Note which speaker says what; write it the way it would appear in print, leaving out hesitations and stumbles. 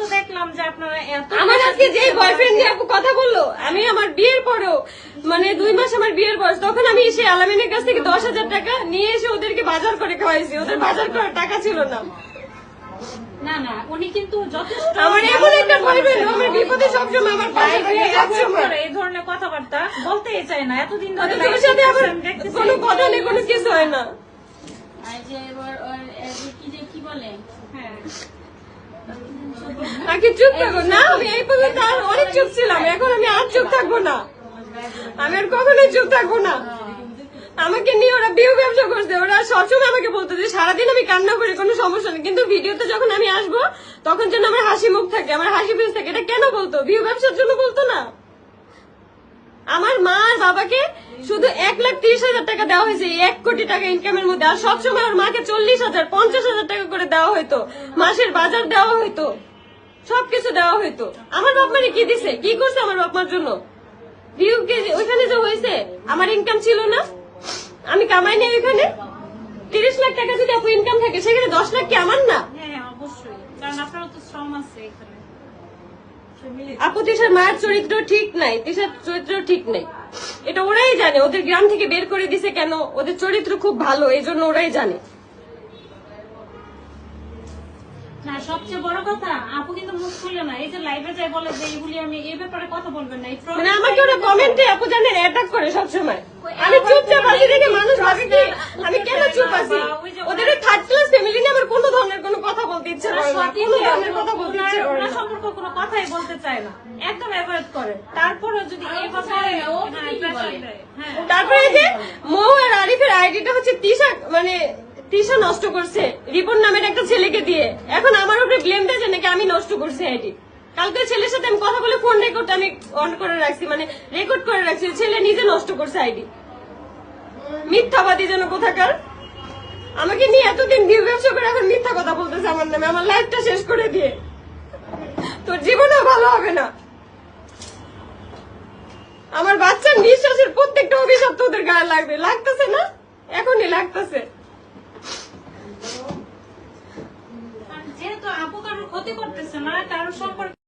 Speaker 1: তো দেখলাম যে আপনারা এত
Speaker 2: আমার আজকে যে বয়ফ্রেন্ড নিয়ে আপু কথা বললো, আমি আমার বিয়ের পরেও মানে 2 মাস আমার বিয়ের বয়স, তখন আমি এসে আলামিনের কাছ থেকে 10,000 টাকা নিয়ে এসে ওদেরকে বাজার করে খাওয়াইছি। ওদের বাজার করার টাকা ছিল না।
Speaker 1: না না, উনি কিন্তু যথেষ্ট
Speaker 2: আমার এমন একটা বয়ফ্রেন্ড, আমার বিপদে সবসময় আমার পাশে থাকে, সবসময়।
Speaker 1: এই ধরনের কথাবার্তা বলতেই চায় না, এতদিন ধরে
Speaker 2: তোর সাথে আমার কোনো কথা নেই, কোনো কিছু হয় না।
Speaker 1: কি বলে, হ্যাঁ
Speaker 2: আগে চুপ থাকো না, আমি এই পর্যন্ত আর অনেক চুপ ছিলাম, এখন আমি আর চুপ থাকবো না, আমি আর কখনোই চুপ থাকবো না। আমাকে নিয়ে ওরা বিয়ে ব্যবসা করছে, ওরা সবসময় আমাকে বলতো যে সারাদিন আমি কান্না করি, কোনো সমস্যা নেই, কিন্তু ভিডিওতে যখন আমি আসবো তখন যেন আমার হাসি মুখ থাকে, আমার হাসি ফেস থাকে। এটা কেন বলতো? বিয়ে ব্যবসার জন্য বলতো না? আমার মা আর বাবাকে শুধু 1,30,000 টাকা দেওয়া হয়েছে 1 কোটি টাকা ইনকামের মধ্যে, আর সবসময় ওর মাকে 40,000 50,000 টাকা করে দেওয়া হইতো, মাসের বাজার দেওয়া হইতো, সবকিছু দেওয়া হইতো। আমার বাপ মানে কি দিছে, কি করছে আমার বাপ মার জন্য? ভিউকে ওইখানে যে হয়েছে, আমার ইনকাম ছিল না, আমি কামাই নেই ওইখানে। 30 লাখ টাকা যদি আপু ইনকাম থাকে, সেখানে 10 লাখ কি আমার না?
Speaker 1: হ্যাঁ অবশ্যই, কারণ আপনারও তো শ্রম আছে এখানে।
Speaker 2: আপু তিশার মায়ের চরিত্র ঠিক নাই, তিশার চরিত্র ঠিক নাই, এটা ওরাই জানে। ওদের গ্রাম থেকে বের করে দিছে কেন? ওদের চরিত্র খুব ভালো, এই জন্য ওরাই জানে।
Speaker 1: না, সবচেয়ে বড় কথা আপু কিন্তু মুখ খুলে না, এই যে লাইভে যায় বলে যে এইগুলি আমি এই ব্যাপারে কথা বলবেন না,
Speaker 2: মানে আমাকে ওরা কমেন্টে আপু জানেন অ্যাটাক করে সবসময়। আমি চুপচাপ আছি দেখে মানুষ ভাবে কি আমি কেন চুপ আছি? ওদের থার্ড ক্লাস ফ্যামিলি নিয়ে আমার কোনো ধরনের কোনো কথা বলতে ইচ্ছে করে না, কোনো ধরনের কথা বলতে ইচ্ছে করে না।
Speaker 1: সম্পর্ক কোনো কথাই বলতে চায় না, একদম অ্যাভয়েড করে। তারপরে যদি এই কথায়
Speaker 2: তারপরে এই যে মৌ আর আরিফের আইডিটা হচ্ছে তিশা, মানে তিশা নষ্ট করছে রিপন নামের একটা ছেলেকে দিয়ে। এখন আমার উপরে ব্লেম দিয়েছে নাকি আমি নষ্ট করছি আইডি। কালকে ছেলের সাথে আমি কথা বলে ফোন রেকর্ড আমি অন করে রাখছি, মানে রেকর্ড করে রাখছি, ছেলে নিজে নষ্ট করছে আইডি। মিথ্যাবাদী যেন কোথাকার, আমাকে নিয়ে এতদিন ভিউ ব্যবসা করে এখন মিথ্যা কথা বলতেছে আমার নামে, আমার লাইফটা শেষ করে দিয়ে। তোর জীবনেও ভালো হবে না। আমার বাচ্চার নিঃশ্বাসের প্রত্যেকটা অভিশাপ তোদের গায়ে লাগবে, লাগতেছে না? এখনই লাগতেছে।
Speaker 1: যেহেতু আপু কারোর ক্ষতি করতেছে না, কারোর সম্পর্কে